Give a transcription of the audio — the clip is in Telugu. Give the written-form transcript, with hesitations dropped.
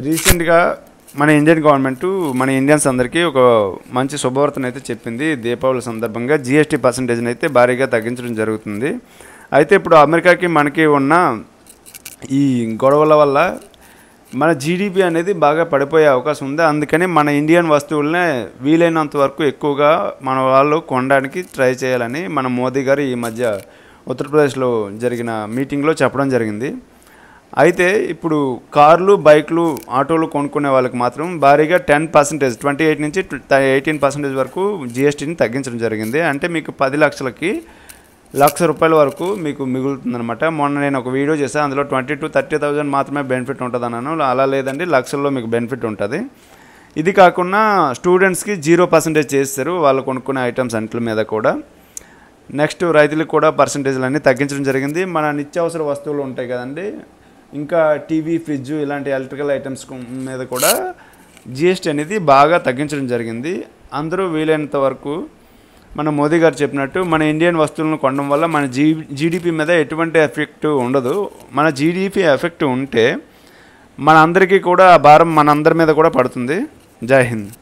రీసెంట్గా మన ఇండియన్ గవర్నమెంట్ మన ఇండియన్స్ అందరికీ ఒక మంచి శుభవార్తను అయితే చెప్పింది. దీపావళి సందర్భంగా జిఎస్టీ పర్సంటేజ్ని అయితే భారీగా తగ్గించడం జరుగుతుంది. అయితే ఇప్పుడు అమెరికాకి మనకి ఉన్న ఈ గొడవల వల్ల మన జీడిపి అనేది బాగా పడిపోయే అవకాశం ఉంది. అందుకని మన ఇండియన్ వస్తువులనే వీలైనంత వరకు ఎక్కువగా మన వాళ్ళు కొనడానికి ట్రై చేయాలని మన మోదీ గారు ఈ మధ్య ఉత్తరప్రదేశ్లో జరిగిన మీటింగ్లో చెప్పడం జరిగింది. అయితే ఇప్పుడు కార్లు, బైక్లు, ఆటోలు కొనుక్కునే వాళ్ళకి మాత్రం భారీగా 10%, 28 నుంచి 18% వరకు జిఎస్టీని తగ్గించడం జరిగింది. అంటే మీకు 10 లక్షలకి ₹1,00,000 వరకు మీకు మిగులుతుందనమాట. మొన్న నేను ఒక వీడియో చేశాను, అందులో 20,000 to 30,000 మాత్రమే బెనిఫిట్ ఉంటుంది అన్నాను. అలా లేదండి, లక్షల్లో మీకు బెనిఫిట్ ఉంటుంది. ఇది కాకుండా స్టూడెంట్స్కి 0% చేస్తారు వాళ్ళు కొనుక్కునే ఐటమ్స్ అన్నిటి మీద కూడా. నెక్స్ట్ రైతులకు కూడా పర్సంటేజ్లు అన్నీ తగ్గించడం జరిగింది. మన నిత్యావసర వస్తువులు ఉంటాయి కదండి, ఇంకా టీవీ, ఫ్రిడ్జ్ ఇలాంటి ఎలక్ట్రికల్ ఐటమ్స్ మీద కూడా జిఎస్టీ అనేది బాగా తగ్గించడం జరిగింది. అందరూ వీలైనంత వరకు మన మోదీ గారు చెప్పినట్టు మన ఇండియన్ వస్తువులను కొనడం వల్ల మన జీడిపి మీద ఎటువంటి ఎఫెక్ట్ ఉండదు. మన జీడిపి ఎఫెక్ట్ ఉంటే మన అందరికీ కూడా ఆ భారం మన అందరి మీద కూడా పడుతుంది. జై హింద్.